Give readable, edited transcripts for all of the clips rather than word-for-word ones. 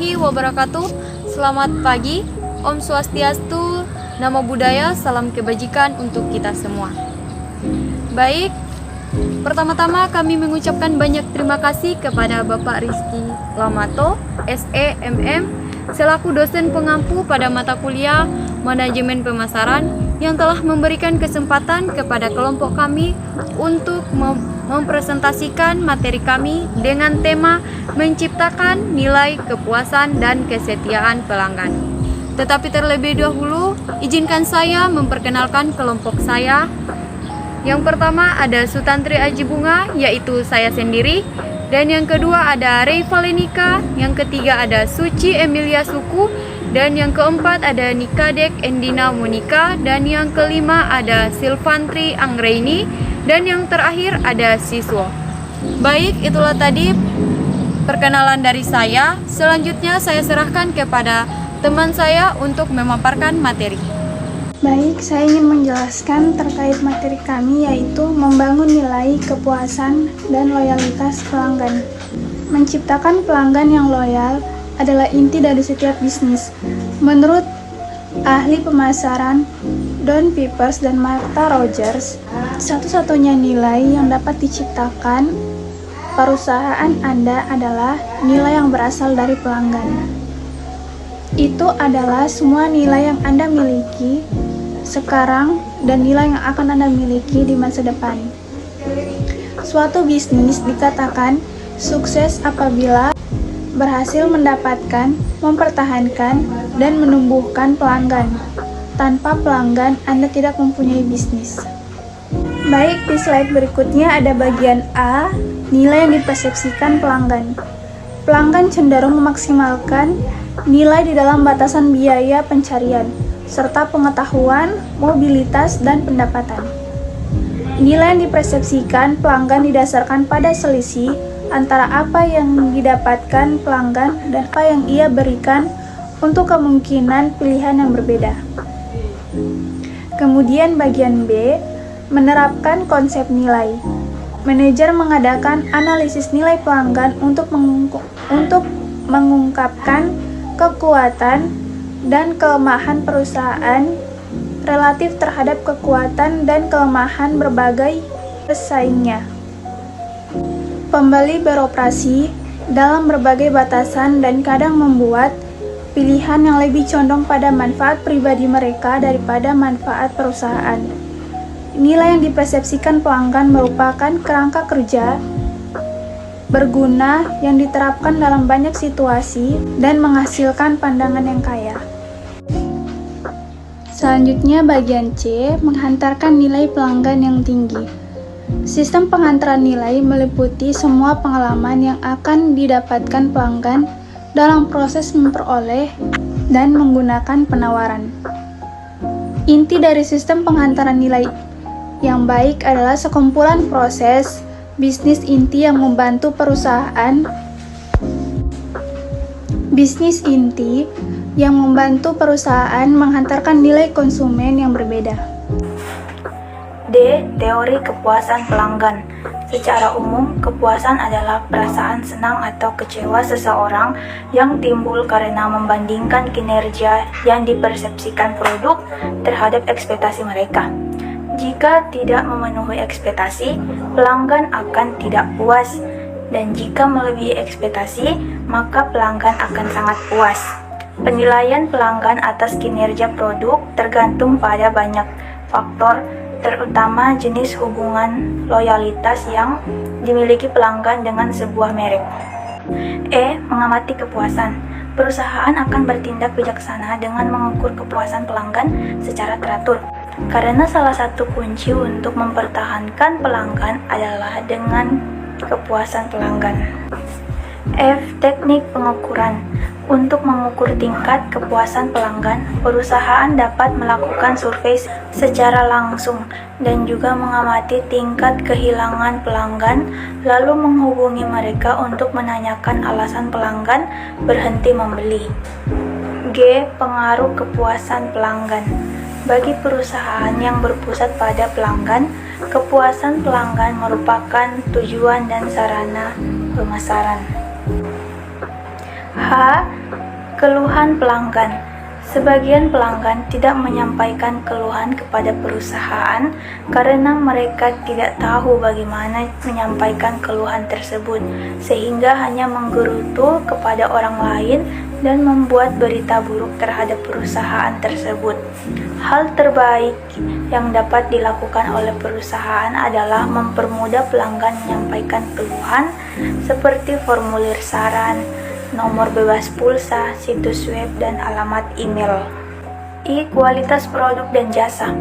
warahmatullahi wabarakatuh. Selamat pagi, Om Swastiastu, Namo Buddhaya, salam kebajikan untuk kita semua. Baik, pertama-tama kami mengucapkan banyak terima kasih kepada Bapak Rizky Lamato, SE MM, selaku dosen pengampu pada mata kuliah Manajemen Pemasaran yang telah memberikan kesempatan kepada kelompok kami untuk mempresentasikan materi kami dengan tema menciptakan nilai kepuasan dan kesetiaan pelanggan. Tetapi terlebih dahulu, izinkan saya memperkenalkan kelompok saya. Yang pertama ada Sutantri Aji Bunga, yaitu saya sendiri. Dan yang kedua ada Rey Valenika, yang ketiga ada Suci Emilia Suku, dan yang keempat ada Nikadek Endina Monika, dan yang kelima ada Silvantri Anggraini, dan yang terakhir ada Siswo. Baik, itulah tadi perkenalan dari saya. Selanjutnya saya serahkan kepada teman saya untuk memaparkan materi. Baik, saya ingin menjelaskan terkait materi kami, yaitu membangun nilai kepuasan dan loyalitas pelanggan. Menciptakan pelanggan yang loyal adalah inti dari setiap bisnis. Menurut ahli pemasaran Don Peepers dan Martha Rogers, satu-satunya nilai yang dapat diciptakan perusahaan Anda adalah nilai yang berasal dari pelanggan. Itu adalah semua nilai yang Anda miliki sekarang dan nilai yang akan Anda miliki di masa depan. Suatu bisnis dikatakan sukses apabila berhasil mendapatkan, mempertahankan, dan menumbuhkan pelanggan. Tanpa pelanggan, Anda tidak mempunyai bisnis. Baik, di slide berikutnya ada bagian A, nilai yang dipersepsikan pelanggan. Pelanggan cenderung memaksimalkan nilai di dalam batasan biaya pencarian, serta pengetahuan, mobilitas, dan pendapatan. Nilai yang dipersepsikan pelanggan didasarkan pada selisih antara apa yang didapatkan pelanggan dan apa yang ia berikan untuk kemungkinan pilihan yang berbeda. Kemudian bagian B, menerapkan konsep nilai. Manajer mengadakan analisis nilai pelanggan untuk mengungkapkan kekuatan dan kelemahan perusahaan relatif terhadap kekuatan dan kelemahan berbagai pesaingnya. Pembeli beroperasi dalam berbagai batasan dan kadang membuat pilihan yang lebih condong pada manfaat pribadi mereka daripada manfaat perusahaan. Nilai yang dipersepsikan pelanggan merupakan kerangka kerja berguna yang diterapkan dalam banyak situasi dan menghasilkan pandangan yang kaya. Selanjutnya bagian C, menghantarkan nilai pelanggan yang tinggi. Sistem penghantaran nilai meliputi semua pengalaman yang akan didapatkan pelanggan dalam proses memperoleh dan menggunakan penawaran. Inti dari sistem penghantaran nilai yang baik adalah sekumpulan proses bisnis inti yang membantu perusahaan menghantarkan nilai konsumen yang berbeda. D. Teori kepuasan pelanggan. Secara umum, kepuasan adalah perasaan senang atau kecewa seseorang yang timbul karena membandingkan kinerja yang dipersepsikan produk terhadap ekspektasi mereka. Jika tidak memenuhi ekspektasi, pelanggan akan tidak puas, dan jika melebihi ekspektasi, maka pelanggan akan sangat puas. Penilaian pelanggan atas kinerja produk tergantung pada banyak faktor, terutama jenis hubungan loyalitas yang dimiliki pelanggan dengan sebuah merek. E. Mengamati kepuasan. Perusahaan akan bertindak bijaksana dengan mengukur kepuasan pelanggan secara teratur, karena salah satu kunci untuk mempertahankan pelanggan adalah dengan kepuasan pelanggan. F. Teknik pengukuran. Untuk mengukur tingkat kepuasan pelanggan, perusahaan dapat melakukan survei secara langsung dan juga mengamati tingkat kehilangan pelanggan, lalu menghubungi mereka untuk menanyakan alasan pelanggan berhenti membeli. G. Pengaruh kepuasan pelanggan. Bagi perusahaan yang berpusat pada pelanggan, kepuasan pelanggan merupakan tujuan dan sarana pemasaran. H. Keluhan pelanggan. Sebagian pelanggan tidak menyampaikan keluhan kepada perusahaan karena mereka tidak tahu bagaimana menyampaikan keluhan tersebut, sehingga hanya menggerutu kepada orang lain dan membuat berita buruk terhadap perusahaan tersebut. Hal terbaik yang dapat dilakukan oleh perusahaan adalah mempermudah pelanggan menyampaikan keluhan seperti formulir saran, nomor bebas pulsa, situs web, dan alamat email. I. Kualitas produk dan jasa.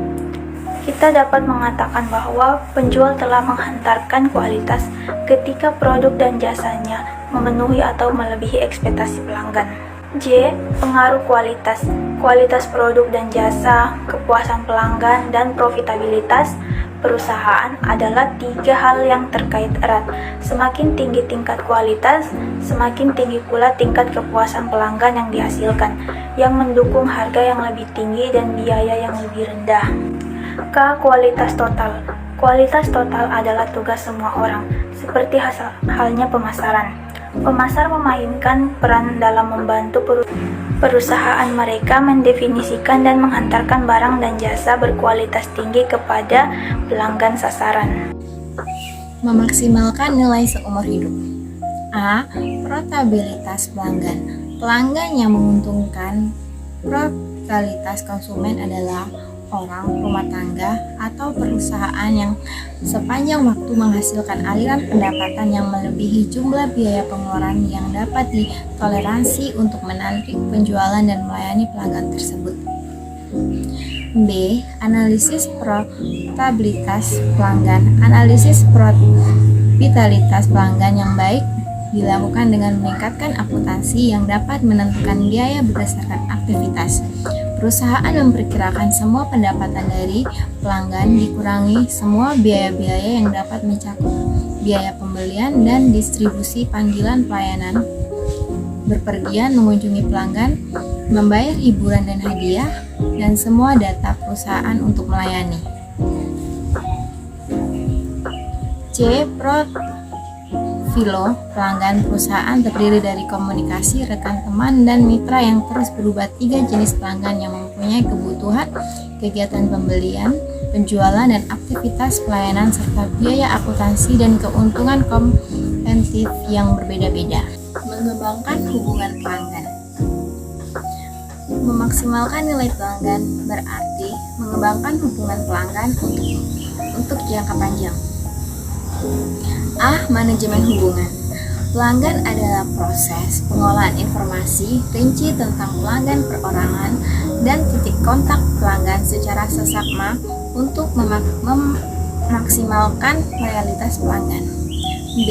Kita dapat mengatakan bahwa penjual telah menghantarkan kualitas ketika produk dan jasanya memenuhi atau melebihi ekspektasi pelanggan. J. Pengaruh kualitas. Kualitas produk dan jasa, kepuasan pelanggan, dan profitabilitas perusahaan adalah 3 hal yang terkait erat. Semakin tinggi tingkat kualitas, semakin tinggi pula tingkat kepuasan pelanggan yang dihasilkan, yang mendukung harga yang lebih tinggi dan biaya yang lebih rendah. K. Kualitas total. Kualitas total adalah tugas semua orang, seperti halnya pemasaran. Pemasar memainkan peran dalam membantu perusahaan mereka mendefinisikan dan menghantarkan barang dan jasa berkualitas tinggi kepada pelanggan sasaran. Memaksimalkan nilai seumur hidup. A. Profitabilitas pelanggan. Pelanggan yang menguntungkan profitabilitas konsumen adalah orang, rumah tangga, atau perusahaan yang sepanjang waktu menghasilkan aliran pendapatan yang melebihi jumlah biaya pengeluaran yang dapat ditoleransi untuk menarik penjualan dan melayani pelanggan tersebut. B. Analisis profitabilitas pelanggan. Analisis profitabilitas pelanggan yang baik dilakukan dengan meningkatkan akuntansi yang dapat menentukan biaya berdasarkan aktivitas. Perusahaan memperkirakan semua pendapatan dari pelanggan dikurangi semua biaya-biaya yang dapat mencakup biaya pembelian dan distribusi panggilan pelayanan, berpergian mengunjungi pelanggan, membayar hiburan dan hadiah, dan semua data perusahaan untuk melayani. C. Profilo pelanggan. Perusahaan terdiri dari komunikasi, rekan teman, dan mitra yang terus berubah. 3 jenis pelanggan yang mempunyai kebutuhan, kegiatan pembelian, penjualan, dan aktivitas pelayanan serta biaya akuntansi dan keuntungan kompetitif yang berbeda-beda. Mengembangkan hubungan pelanggan. Memaksimalkan nilai pelanggan berarti mengembangkan hubungan pelanggan untuk jangka panjang. A. Manajemen hubungan. Pelanggan adalah proses pengolahan informasi rinci tentang pelanggan perorangan dan titik kontak pelanggan secara seksama untuk memaksimalkan loyalitas pelanggan. B.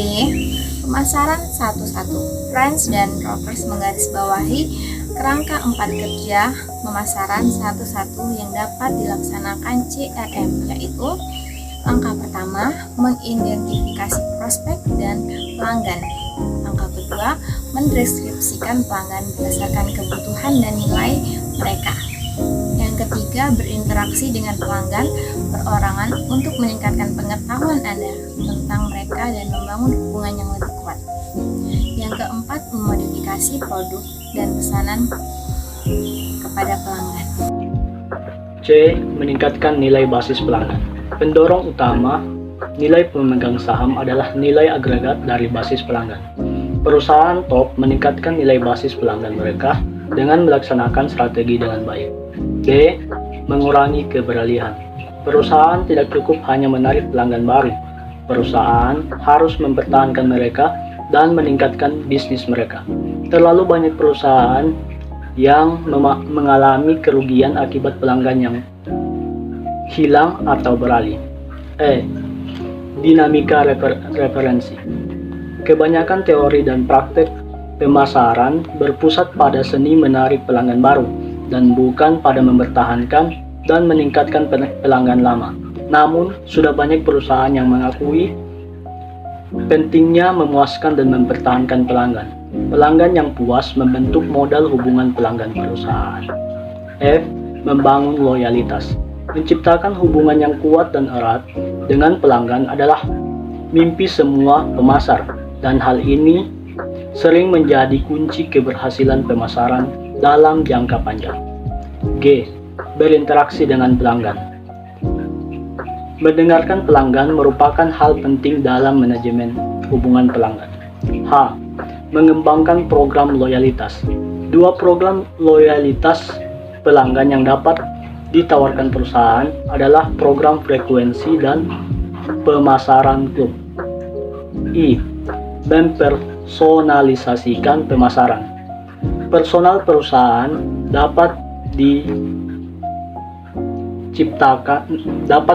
Pemasaran satu-satu. Friends dan Rovers menggarisbawahi kerangka 4 kerja pemasaran satu-satu yang dapat dilaksanakan CRM, yaitu: langkah pertama, mengidentifikasi prospek dan pelanggan. Langkah kedua, mendeskripsikan pelanggan berdasarkan kebutuhan dan nilai mereka. Yang ketiga, berinteraksi dengan pelanggan perorangan untuk meningkatkan pengetahuan Anda tentang mereka dan membangun hubungan yang lebih kuat. Yang keempat, memodifikasi produk dan pesanan kepada pelanggan. C. Meningkatkan nilai basis pelanggan. Pendorong utama nilai pemegang saham adalah nilai agregat dari basis pelanggan. Perusahaan top meningkatkan nilai basis pelanggan mereka dengan melaksanakan strategi dengan baik. B. Mengurangi keberalihan. Perusahaan tidak cukup hanya menarik pelanggan baru. Perusahaan harus mempertahankan mereka dan meningkatkan bisnis mereka. Terlalu banyak perusahaan yang mengalami kerugian akibat pelanggan yang hilang atau beralih. E. Dinamika referensi. Kebanyakan teori dan praktek pemasaran berpusat pada seni menarik pelanggan baru dan bukan pada mempertahankan dan meningkatkan pelanggan lama. Namun, sudah banyak perusahaan yang mengakui pentingnya memuaskan dan mempertahankan pelanggan. Pelanggan yang puas membentuk modal hubungan pelanggan perusahaan. F. Membangun loyalitas. Menciptakan hubungan yang kuat dan erat dengan pelanggan adalah mimpi semua pemasar, dan hal ini sering menjadi kunci keberhasilan pemasaran dalam jangka panjang. G. Berinteraksi dengan pelanggan. Mendengarkan pelanggan merupakan hal penting dalam manajemen hubungan pelanggan. H. Mengembangkan program loyalitas. Dua program loyalitas pelanggan yang dapat ditawarkan perusahaan adalah program frekuensi dan pemasaran klub. I. Mempersonalisasikan pemasaran. Personal perusahaan dapat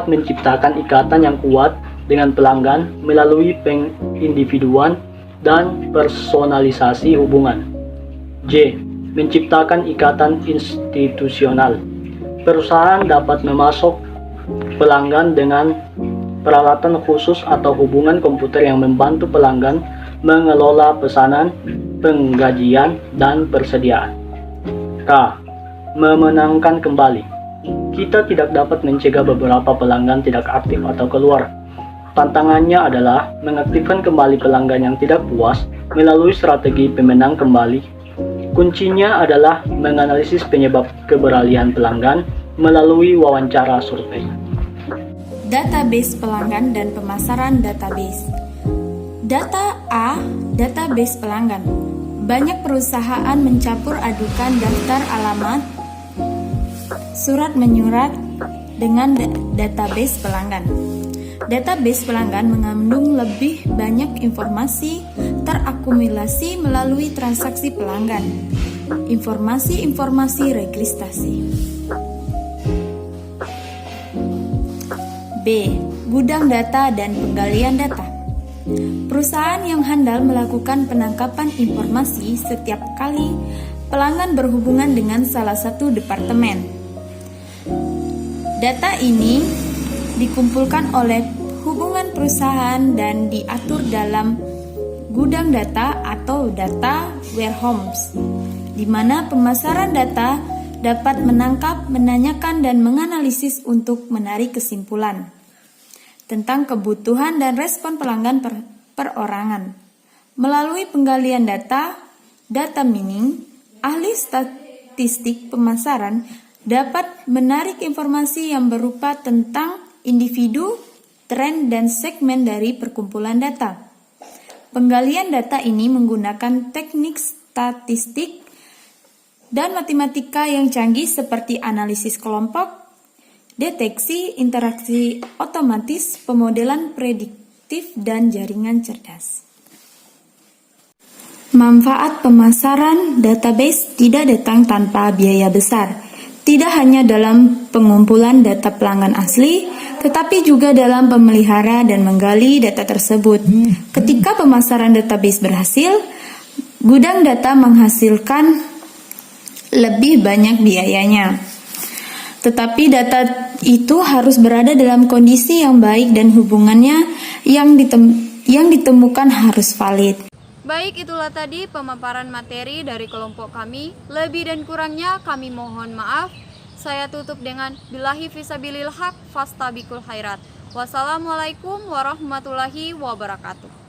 menciptakan ikatan yang kuat dengan pelanggan melalui pengindividuan dan personalisasi hubungan. J. Menciptakan ikatan institusional. Perusahaan dapat memasok pelanggan dengan peralatan khusus atau hubungan komputer yang membantu pelanggan mengelola pesanan, penggajian, dan persediaan. K. Memenangkan kembali. Kita tidak dapat mencegah beberapa pelanggan tidak aktif atau keluar. Tantangannya adalah mengaktifkan kembali pelanggan yang tidak puas melalui strategi pemenang kembali. Kuncinya adalah menganalisis penyebab keberalihan pelanggan melalui wawancara survei. Database pelanggan dan pemasaran database. Data A, database pelanggan. Banyak perusahaan mencampur adukan daftar alamat, surat menyurat dengan database pelanggan. Database pelanggan mengandung lebih banyak informasi terakumulasi melalui transaksi pelanggan, informasi registrasi. B. Gudang data dan penggalian data. Perusahaan yang handal melakukan penangkapan informasi setiap kali pelanggan berhubungan dengan salah satu departemen. Data ini dikumpulkan oleh hubungan perusahaan dan diatur dalam gudang data atau data warehouse, di mana pemasaran data dapat menangkap, menanyakan, dan menganalisis untuk menarik kesimpulan tentang kebutuhan dan respon pelanggan perorangan. Melalui penggalian data mining, ahli statistik pemasaran dapat menarik informasi yang berupa tentang individu, tren, dan segmen dari perkumpulan data. Penggalian data ini menggunakan teknik statistik dan matematika yang canggih seperti analisis kelompok, deteksi, interaksi otomatis, pemodelan prediktif, dan jaringan cerdas. Manfaat pemasaran database tidak datang tanpa biaya besar. Tidak hanya dalam pengumpulan data pelanggan asli, tetapi juga dalam memelihara dan menggali data tersebut. Ketika pemasaran database berhasil, gudang data menghasilkan lebih banyak biayanya. Tetapi data itu harus berada dalam kondisi yang baik dan hubungannya yang ditemukan harus valid. Baik, itulah tadi pemaparan materi dari kelompok kami. Lebih dan kurangnya kami mohon maaf. Saya tutup dengan billahi fisabilil haq fastabikul khairat. Wassalamualaikum warahmatullahi wabarakatuh.